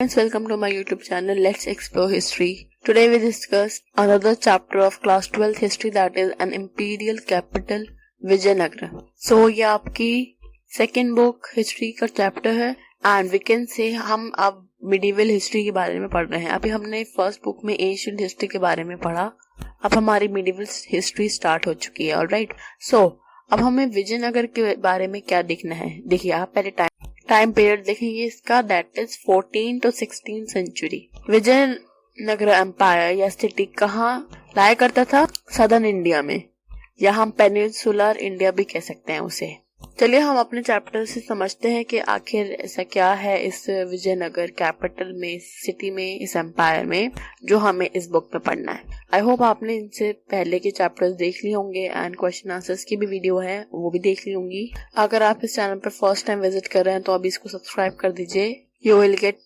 Friends, welcome to my YouTube channel. Let's explore history. Today we discuss another chapter of class 12th history, that is an imperial capital Vijayanagar. So ये आपकी second book history का chapter है and we can say हम अब medieval history के बारे में पढ़ रहे हैं. अभी हमने फर्स्ट बुक में एंशिएंट हिस्ट्री के बारे में पढ़ा, अब हमारी मिडिवल हिस्ट्री स्टार्ट हो चुकी है. ऑलराइट, सो अब हमें विजयनगर के बारे में क्या देखना है. देखिए, आप पहले टाइम पीरियड देखेंगे इसका, that is 14 to 16 century. Vijayanagar empire या सिटी कहाँ लाया करता था? सदर्न इंडिया में, या हम पेनिनसुलर इंडिया भी कह सकते हैं उसे. चलिए हम अपने चैप्टर से समझते हैं कि आखिर ऐसा क्या है इस विजयनगर कैपिटल में, इस सिटी में, इस एम्पायर में जो हमें इस बुक में पढ़ना है. आई होप आपने इनसे पहले के चैप्टर्स देख लिए होंगे एंड क्वेश्चन आंसर्स की भी वीडियो है वो भी देख ली होंगी. अगर आप इस चैनल पर फर्स्ट टाइम विजिट कर रहे हैं तो अभी इसको सब्सक्राइब कर दीजिए. You will get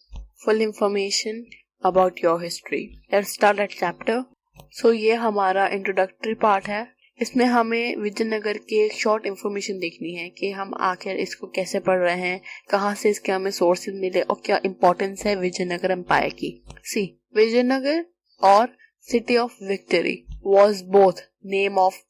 full information about your history. Let's start that chapter. So ये हमारा इंट्रोडक्टरी पार्ट है. इसमें हमें विजयनगर की एक शॉर्ट इन्फॉर्मेशन देखनी है कि हम आखिर इसको कैसे पढ़ रहे हैं, कहाँ से इसके हमें सोर्सेज मिले और क्या इम्पोर्टेंस है विजयनगर एम्पायर की. सी, विजयनगर और city of victory was both name of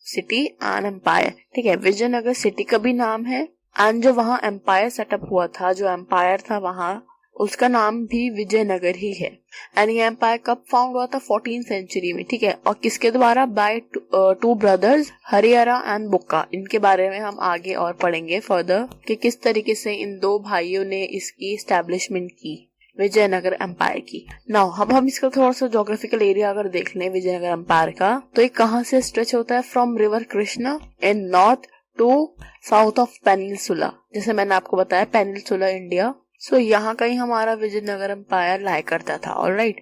city and empire. ठीक है, विजयनगर सिटी का भी नाम है एंड जो वहाँ एम्पायर सेटअप हुआ था, जो एम्पायर था वहाँ, उसका नाम भी विजयनगर ही है. एंड ये एम्पायर कब फाउंड हुआ था? 14th सेंचुरी में. ठीक है, और किसके द्वारा? By two brothers Harihara and Bukka. इनके बारे में हम आगे और पढ़ेंगे फर्दर कि किस तरीके से इन दो भाइयों ने इसकी एस्टेब्लिशमेंट की, विजयनगर एम्पायर की. नाउ अब हम इसका थोड़ा सा ज्योग्राफिकल एरिया अगर देख लें विजयनगर एम्पायर का, तो ये कहाँ से स्ट्रेच होता है? From river Krishna in north to south of peninsula. जैसे मैंने आपको बताया, पेनिनसुला इंडिया. सो यहाँ कहीं हमारा विजयनगर एम्पायर लाया करता था. ऑलराइट,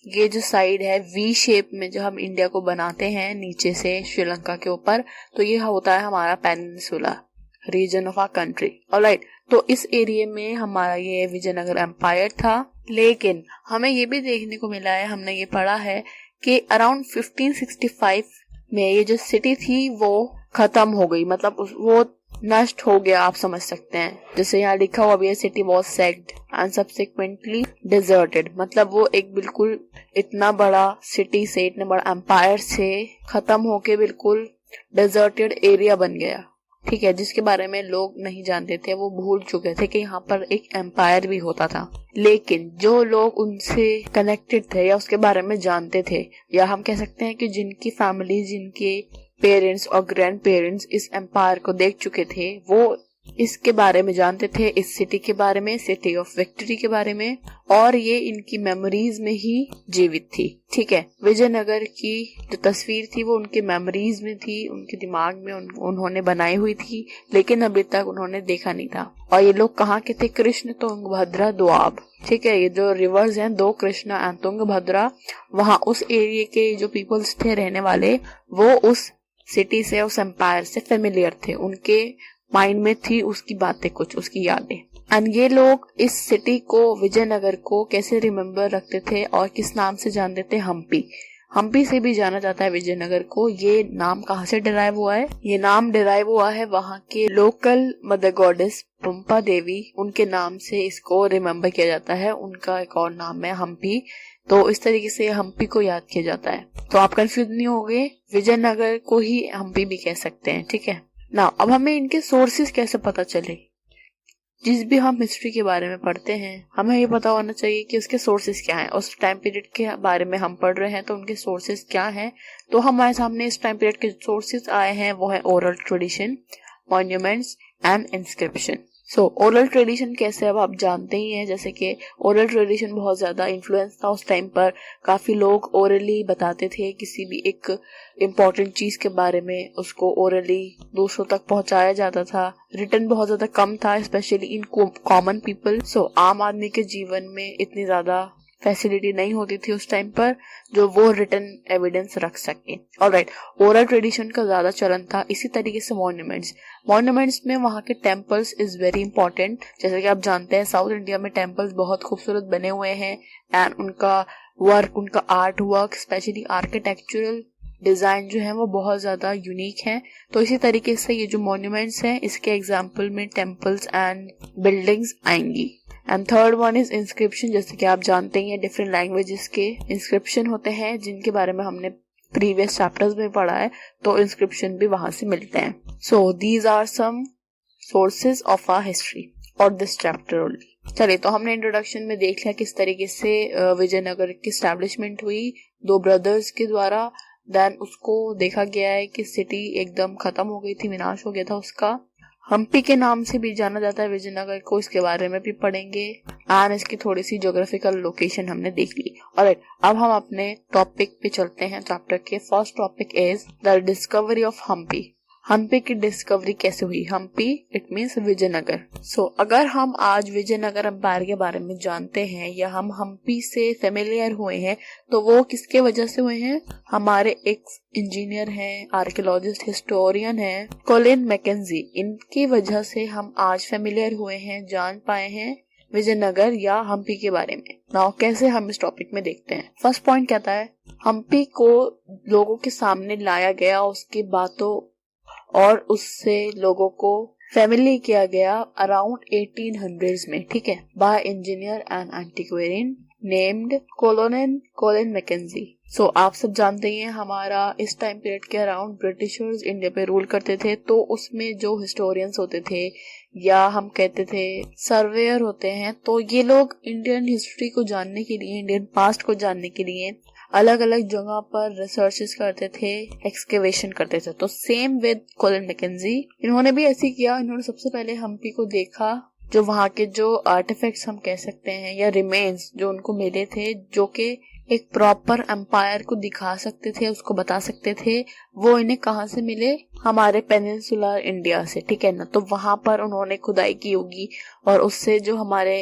ये जो साइड है वी शेप में जो हम इंडिया को बनाते हैं नीचे से श्रीलंका के ऊपर, तो ये होता है हमारा peninsula region of our country. Alright, तो इस एरिया में हमारा ये विजयनगर एम्पायर था. लेकिन हमें ये भी देखने को मिला है, हमने ये पढ़ा है कि अराउंड 1565 में ये जो सिटी थी वो खत्म हो गई, मतलब वो नष्ट हो गया, आप समझ सकते हैं. जैसे यहाँ लिखा हुआ भी है, city was sacked and subsequently deserted. मतलब वो एक बिल्कुल इतना बड़ा सिटी से, इतने बड़ा एम्पायर से खत्म होके बिल्कुल डिजर्टेड एरिया बन गया. ठीक है, जिसके बारे में लोग नहीं जानते थे, वो भूल चुके थे कि यहाँ पर एक एम्पायर भी होता था. लेकिन जो लोग उनसे कनेक्टेड थे या उसके बारे में जानते थे, या हम कह सकते हैं कि जिनकी फैमिली, जिनके पेरेंट्स और ग्रैंड पेरेंट्स इस एम्पायर को देख चुके थे, वो इसके बारे में जानते थे, इस सिटी के बारे में, सिटी ऑफ विक्ट्री के बारे में, और ये इनकी मेमोरीज में ही जीवित थी. ठीक है, विजयनगर की जो तस्वीर थी वो उनके मेमोरीज में थी, उनके दिमाग में उन्होंने बनाई हुई थी, लेकिन अभी तक उन्होंने देखा नहीं था. और ये लोग कहाँ के थे? कृष्ण, तुंगभद्रा, दोआब. ठीक है, ये जो रिवर्स हैं, दो, कृष्णा एंड तुंगभद्रा, वहाँ उस एरिया के जो पीपल्स थे रहने वाले, वो उस सिटी से, उस एम्पायर से फेमिलियर थे. उनके माइंड में थी उसकी बातें, कुछ उसकी यादें. एंड ये लोग इस सिटी को, विजयनगर को कैसे रिमेम्बर रखते थे और किस नाम से जानते थे? हम्पी. हम्पी से भी जाना जाता है विजयनगर को. ये नाम कहाँ से डिराइव हुआ है? ये नाम डिराइव हुआ है वहाँ के लोकल मदर गॉडेस पंपा देवी, उनके नाम से इसको रिमेम्बर किया जाता है. उनका एक और नाम है हम्पी, तो इस तरीके से हम्पी को याद किया जाता है. तो आप कंफ्यूज नहीं होंगे, विजयनगर को ही हम्पी भी कह सकते हैं. ठीक है ना, अब हमें इनके सोर्सेस कैसे पता चले? जिस भी हम हिस्ट्री के बारे में पढ़ते हैं, हमें ये पता होना चाहिए कि उसके सोर्सेस क्या हैं. उस टाइम पीरियड के बारे में हम पढ़ रहे हैं तो उनके सोर्सेस क्या हैं. तो हमारे सामने इस टाइम पीरियड के सोर्सेस आए हैं, वो है oral tradition, monuments and inscription. So oral tradition कैसे, अब आप जानते ही हैं, जैसे कि ओरल ट्रेडिशन बहुत ज्यादा इन्फ्लुएंस था उस टाइम पर. काफी लोग ओरली बताते थे किसी भी एक इम्पोर्टेंट चीज के बारे में, उसको ओरली दूसरों तक पहुंचाया जाता था. रिटन बहुत ज्यादा कम था, स्पेशली इन कॉमन पीपल. सो आम आदमी के जीवन में इतनी ज्यादा फैसिलिटी नहीं होती थी उस टाइम पर जो वो रिटन एविडेंस रख सके. ऑलराइट, ओरल ट्रेडिशन का ज्यादा चलन था. इसी तरीके से मॉन्यूमेंट्स में वहाँ के टेम्पल्स इज वेरी इंपॉर्टेंट. जैसे कि आप जानते हैं, साउथ इंडिया में टेम्पल्स बहुत खूबसूरत बने हुए हैं एंड उनका वर्क, उनका art work, specially architectural design जो है वो बहुत ज्यादा यूनिक है. तो इसी तरीके से ये जो मॉन्यूमेंट्स हैं, इसके एग्जाम्पल में टेम्पल्स एंड बिल्डिंग्स आएंगी. And third one is inscription. जैसे कि आप जानते ही हैं डिफरेंट लैंग्वेजेस के इंस्क्रिप्शन होते हैं जिनके बारे में हमने प्रीवियस चैप्टर्स में पढ़ा है, तो इंस्क्रिप्शन भी वहां से मिलते हैं। So these are some sources of our history और दिस चैप्टर ओनली। चलिए, तो हमने इंट्रोडक्शन में देख लिया किस तरीके से विजयनगर की एस्टैब्लिशमेंट हुई दो ब्रदर्स के द्वारा। देन उसको देखा गया है कि सिटी एकदम खत्म हो गई थी, विनाश हो गया था उसका। हम्पी के नाम से भी जाना जाता है विजयनगर को, इसके बारे में भी पढ़ेंगे। एंड इसकी थोड़ी सी ज्योग्राफिकल लोकेशन हमने देख ली। ऑलराइट, अब हम अपने टॉपिक पे चलते हैं चैप्टर के। First topic is the discovery of Hampi. Hampi की डिस्कवरी कैसे हुई? Hampi it means Vijayanagara. So अगर हम आज विजयनगर एम्पायर के बारे में जानते हैं या हम हम्पी से फेमिलियर हुए हैं, तो वो किसके वजह से हुए हैं? हमारे एक इंजीनियर हैं, आर्कियोलॉजिस्ट, हिस्टोरियन हैं, कोलिन मैकेंजी। इनकी वजह से हम आज फेमिलियर हुए हैं, जान पाए हैं विजयनगर या हम्पी के बारे में। नाउ कैसे हम इस टॉपिक में देखते हैं। फर्स्ट पॉइंट कहता है हम्पी को लोगों के सामने लाया गया, उसकी बातों और उससे लोगों को फैमिली किया गया अराउंड 1800s में, ठीक है, by engineer and antiquarian named Colin Mackenzie. So आप सब जानते हैं हमारा इस टाइम पीरियड के अराउंड ब्रिटिशर्स इंडिया पे रूल करते थे, तो उसमें जो हिस्टोरियंस होते थे या हम कहते थे सर्वेयर होते हैं, तो ये लोग इंडियन हिस्ट्री को जानने के लिए, इंडियन पास्ट को जानने के लिए अलग अलग जगह पर रिसर्चेस करते थे, एक्सकेवेशन करते थे। तो सेम विद कोलिन मैकेंजी, इन्होंने भी ऐसे किया। इन्होंने सबसे पहले हम्पी को देखा, जो वहां के जो आर्टिफैक्ट्स हम कह सकते हैं या रिमेन्स जो उनको मिले थे, जो कि एक प्रॉपर एम्पायर को दिखा सकते थे, उसको बता सकते थे, वो इन्हें कहाँ से मिले? हमारे पेनिनसुलर इंडिया से, ठीक है ना। तो वहां पर उन्होंने खुदाई की होगी और उससे जो हमारे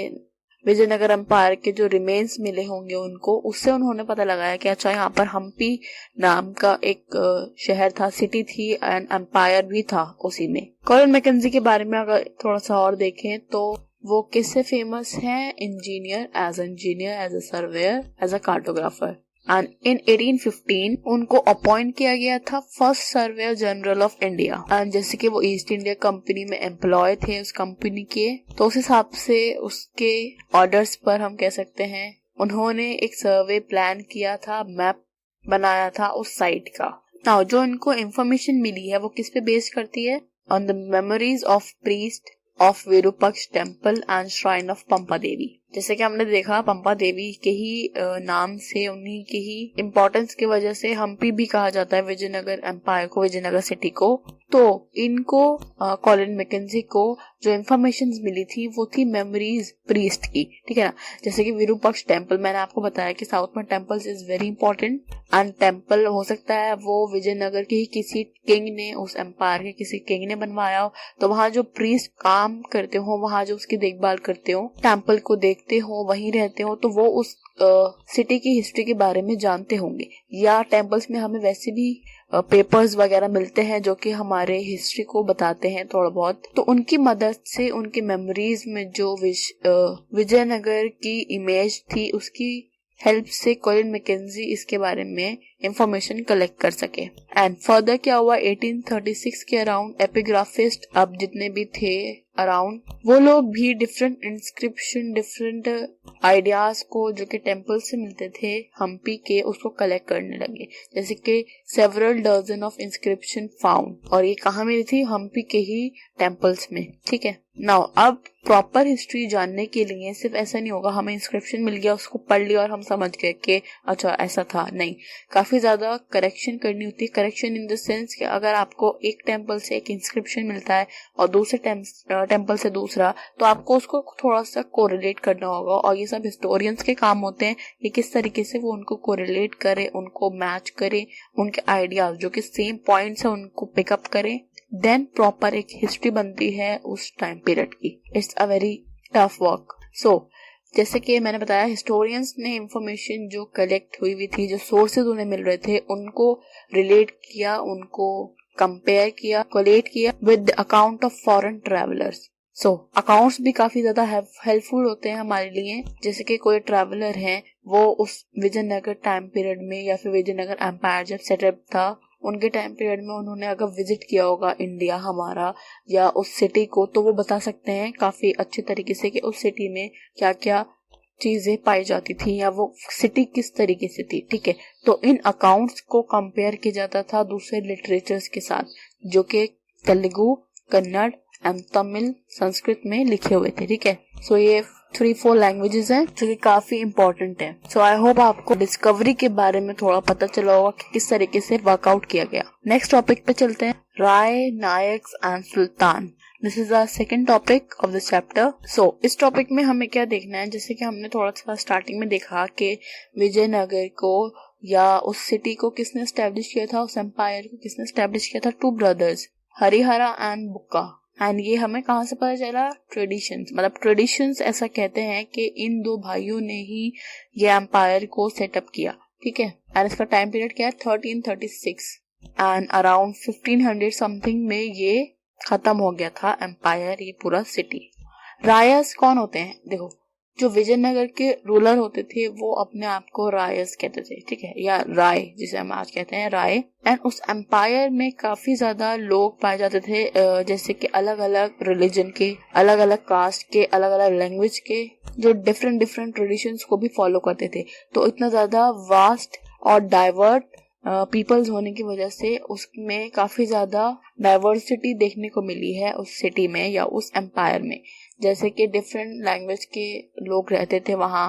विजयनगर एम्पायर के जो रिमेन्स मिले होंगे उनको, उससे उन्होंने पता लगाया कि अच्छा यहाँ पर हम्पी नाम का एक शहर था, सिटी थी एंड एम्पायर भी था उसी में। कोलिन मैकेंजी के बारे में अगर थोड़ा सा और देखें तो वो किससे फेमस है? Engineer, as a surveyor, as a cartographer. And in 1815 उनको अपॉइंट किया गया था first surveyor general of India. And जैसे कि वो ईस्ट इंडिया कंपनी में एम्प्लॉय थे उस कंपनी के, तो उस हिसाब से उसके ऑर्डर्स पर हम कह सकते हैं उन्होंने एक सर्वे प्लान किया था, मैप बनाया था उस साइट का। नाउ जो इनको इंफॉर्मेशन मिली है वो किस पे बेस्ड करती है? On the memories of priest of Virupaksha temple and shrine of Pampa Devi. जैसे कि हमने देखा पंपा देवी के ही नाम से, उन्हीं के ही इम्पोर्टेंस की वजह से हम्पी भी कहा जाता है विजयनगर एम्पायर को, विजयनगर सिटी को। तो इनको कोलिन मैकेंजी को जो इन्फॉर्मेशन मिली थी वो थी मेमोरीज प्रीस्ट की, ठीक है ना। जैसे कि विरूपाक्ष टेम्पल, मैंने आपको बताया कि साउथ में temples is very important. And temple हो सकता है वो विजयनगर के ही किसी किंग ने, उस एम्पायर के किसी किंग ने बनवाया हो। तो वहाँ जो प्रीस्ट काम करते हो, वहाँ जो उसकी देखभाल करते हो, टेम्पल को देखते हो, वहीं रहते हो, तो वो उस सिटी की हिस्ट्री के बारे में जानते होंगे। या टेम्पल्स में हमें वैसे भी पेपर्स वगैरह मिलते हैं जो कि हमारे हिस्ट्री को बताते हैं थोड़ा बहुत। तो उनकी मदद से उनकी मेमोरीज में जो विजयनगर की इमेज थी, उसकी हेल्प से कोलिन मैकेंजी इसके बारे में इंफॉर्मेशन कलेक्ट कर सके। एंड फर्दर क्या हुआ, 1836 के अराउंड एपिग्राफिस्ट अब जितने भी थे अराउंड, वो लोग भी डिफरेंट इंस्क्रिप्शन, डिफरेंट आइडियाज को जो कि टेम्पल से मिलते थे हम्पी के, उसको कलेक्ट करने लगे। जैसे कि several dozen of inscription found, और ये कहाँ मिली थी? हम्पी के ही टेम्पल्स में, ठीक है। नाउ अब प्रॉपर हिस्ट्री जानने के लिए सिर्फ ऐसा नहीं होगा हमें इंस्क्रिप्शन मिल गया, उसको पढ़ लिया और हम समझ गए कि अच्छा ऐसा था, नहीं, काफी ज्यादा करेक्शन करनी होती है। करेक्शन इन द सेंस कि अगर आपको एक टेम्पल से एक इंस्क्रिप्शन मिलता है और दूसरे टेम्पल से दूसरा, तो आपको उसको थोड़ा सा कोरिलेट करना होगा। और ये सब हिस्टोरियंस के काम होते हैं कि किस तरीके से वो उनको कोरिलेट करे, उनको मैच करे, उनके आइडियाज जो कि सेम पॉइंट्स है उनको पिकअप करे, देन प्रॉपर एक हिस्ट्री बनती है उस टाइम पीरियड की। It's a very tough work. So जैसे कि मैंने बताया, हिस्टोरियंस ने इंफॉर्मेशन जो कलेक्ट हुई हुई थी, जो सोर्सेज उन्हें मिल रहे थे, उनको रिलेट किया, उनको कंपेयर किया, कोलेट किया with account of foreign travellers. So accounts भी काफी ज्यादा हेल्पफुल होते हैं हमारे लिए। जैसे कि कोई ट्रैवलर है, वो उस विजयनगर टाइम पीरियड में या फिर विजयनगर एम्पायर जब सेटअप था उनके टाइम पीरियड में उन्होंने अगर विजिट किया होगा इंडिया हमारा या उस सिटी को, तो वो बता सकते हैं काफी अच्छे तरीके से कि उस सिटी में क्या क्या चीजें पाई जाती थी या वो सिटी किस तरीके से थी। ठीक है, तो इन अकाउंट्स को कंपेयर किया जाता था दूसरे लिटरेचर्स के साथ जो कि तेलुगु, कन्नड़ एंड तमिल, संस्कृत में लिखे हुए थे। ठीक है, सो ये 3-4 लैंग्वेजेस हैं जो कि काफी इंपॉर्टेंट है। सो आई होप आपको डिस्कवरी के बारे में थोड़ा पता चला होगा कि किस तरीके से वर्कआउट किया गया। नेक्स्ट टॉपिक पे चलते हैं, Raya, Nayaks and sultan. This is the second topic of this chapter. So इस टॉपिक में हमें क्या देखना है, जैसे कि हमने थोड़ा सा स्टार्टिंग में देखा कि विजयनगर को या उस सिटी को किसने एस्टेब्लिश किया था, उस एम्पायर को किसने एस्टेब्लिश किया था, 2 brothers Harihara and Bukka. And ये हमें कहाँ से पता चला, ट्रेडिशंस, मतलब ट्रेडिशंस ऐसा कहते हैं कि इन 2 भाइयों ने ही ये एम्पायर को सेटअप किया। ठीक है, एंड इसका टाइम पीरियड क्या है, 1336 एंड अराउंड 1500 समथिंग में ये खत्म हो गया था एम्पायर, ये पूरा सिटी। रायस कौन होते हैं, देखो जो विजयनगर के रूलर होते थे वो अपने आप को रायस कहते थे। ठीक है, या राय जिसे हम आज कहते हैं राय। एंड उस एम्पायर में काफी ज्यादा लोग पाए जाते थे, जैसे कि अलग अलग रिलीजन के, अलग अलग कास्ट के, अलग अलग लैंग्वेज के, जो डिफरेंट ट्रेडिशंस को भी फॉलो करते थे। तो इतना ज्यादा वास्ट और डाइवर्ट पीपल्स होने की वजह से उसमें काफी ज्यादा डाइवर्सिटी देखने को मिली है उस सिटी में या उस एम्पायर में, जैसे कि डिफरेंट लैंग्वेज के लोग रहते थे वहाँ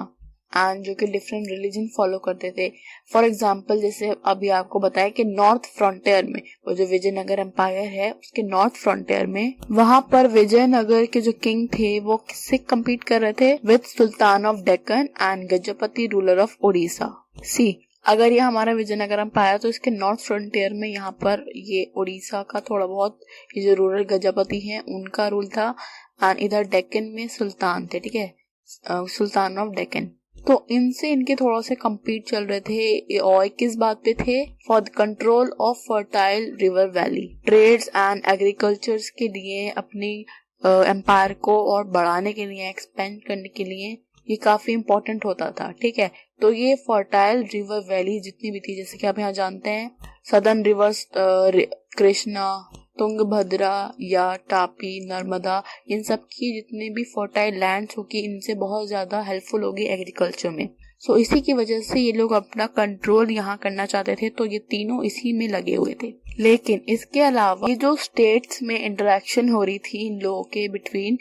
एंड जो कि डिफरेंट रिलीजन फॉलो करते थे। फॉर एग्जाम्पल, जैसे अभी आपको बताया कि नॉर्थ फ्रंटियर में वो जो विजयनगर एम्पायर है उसके नॉर्थ फ्रंटियर में वहां पर विजयनगर के जो किंग थे वो किससे कम्पीट कर रहे थे, with sultan of Deccan and Gajapati ruler of Orissa. See अगर ये हमारा विजयनगर एम्पायर, तो इसके नॉर्थ फ्रंटियर में यहाँ पर ये उड़ीसा का थोड़ा बहुत ये जो रूरल गजपति हैं उनका रूल था, एंड इधर डेक्कन में सुल्तान थे। ठीक है, सुल्तान ऑफ डेक्कन। तो इनसे इनके थोड़ा से कम्पीट चल रहे थे, और किस बात पे थे, for the control of fertile river valley, trades and agriculture के लिए, अपनी एम्पायर को और बढ़ाने के लिए, एक्सपेंड करने के लिए ये काफी इम्पोर्टेंट होता था। ठीक है, तो ये फर्टाइल रिवर वैली जितनी भी थी, जैसे कि आप यहाँ जानते हैं सदर्न रिवर्स, कृष्णा, तुंगभद्रा या तापी, नर्मदा, इन सब की जितनी भी फर्टाइल लैंड्स होगी इनसे बहुत ज्यादा हेल्पफुल होगी एग्रीकल्चर में। सो इसी की वजह से ये लोग अपना कंट्रोल यहाँ करना चाहते थे, तो ये तीनों इसी में लगे हुए थे। लेकिन इसके अलावा ये जो स्टेट्स में इंटरेक्शन हो रही थी इन लोगों के बिटवीन,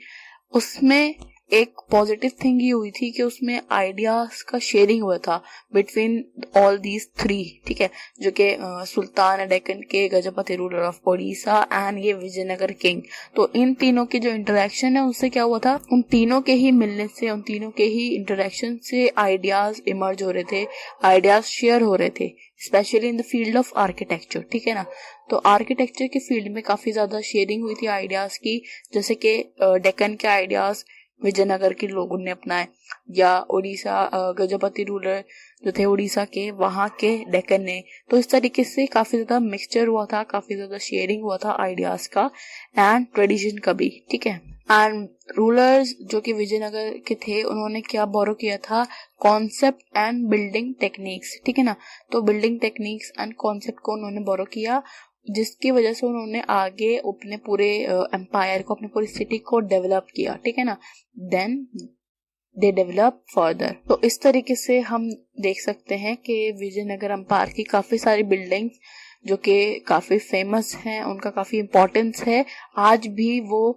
उसमें एक पॉजिटिव थिंग ये हुई थी कि उसमें आइडियाज का शेयरिंग हुआ था बिटवीन ऑल दीज 3। ठीक है, जो कि सुल्तान डेक्कन के, Gajapati ruler of Orissa and ये विजयनगर किंग। तो इन तीनों की जो इंटरेक्शन है उससे क्या हुआ था, उन तीनों के ही मिलने से, उन तीनों के ही इंटरेक्शन से आइडियाज इमर्ज हो रहे थे, आइडियाज शेयर हो रहे थे, specially in the field of architecture. ठीक है ना, तो आर्किटेक्चर के फील्ड में काफी ज्यादा शेयरिंग हुई थी आइडियाज की, जैसे कि डेक्कन के आइडियाज विजयनगर के लोगों ने अपनाए, या उड़ीसा गजपति रूलर जो थे उड़ीसा के, वहां के डेक्कन ने। तो इस तरीके से काफी ज्यादा मिक्सचर हुआ था, काफी ज्यादा शेयरिंग हुआ था आइडियाज का एंड ट्रेडिशन का भी। ठीक है, एंड रूलर्स जो कि विजयनगर के थे उन्होंने क्या बोरो किया था, कॉन्सेप्ट एंड बिल्डिंग टेक्निक्स। ठीक है ना, तो बिल्डिंग टेक्निक्स एंड कॉन्सेप्ट को उन्होंने बोरो किया, जिसकी वजह से उन्होंने आगे अपने पूरे एम्पायर को, अपनी पूरी सिटी को डेवलप किया। ठीक है ना, देन दे डेवलप फर्दर। तो इस तरीके से हम देख सकते हैं कि विजयनगर एम्पायर की काफी सारी बिल्डिंग्स जो कि काफी फेमस हैं, उनका काफी इम्पोर्टेंस है, आज भी वो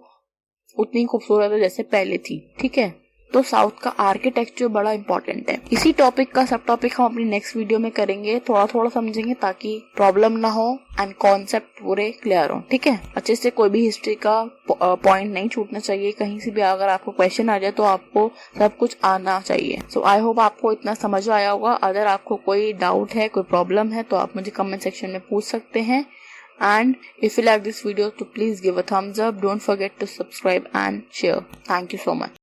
उतनी खूबसूरत है जैसे पहले थी। ठीक है, तो साउथ का आर्किटेक्चर बड़ा इंपॉर्टेंट है। इसी टॉपिक का सब टॉपिक हम अपनी नेक्स्ट वीडियो में करेंगे, थोड़ा थोड़ा समझेंगे ताकि प्रॉब्लम ना हो एंड कॉन्सेप्ट पूरे क्लियर हो। ठीक है, अच्छे से कोई भी हिस्ट्री का पॉइंट नहीं छूटना चाहिए, कहीं से भी अगर आपको क्वेश्चन आ जाए तो आपको सब कुछ आना चाहिए। सो आई होप आपको इतना समझ आया होगा। अगर आपको कोई डाउट है, कोई प्रॉब्लम है, तो आप मुझे कमेंट सेक्शन में पूछ सकते हैं। And if you like this video, to please give a thumbs up. Don't forget to subscribe and share. Thank you so much.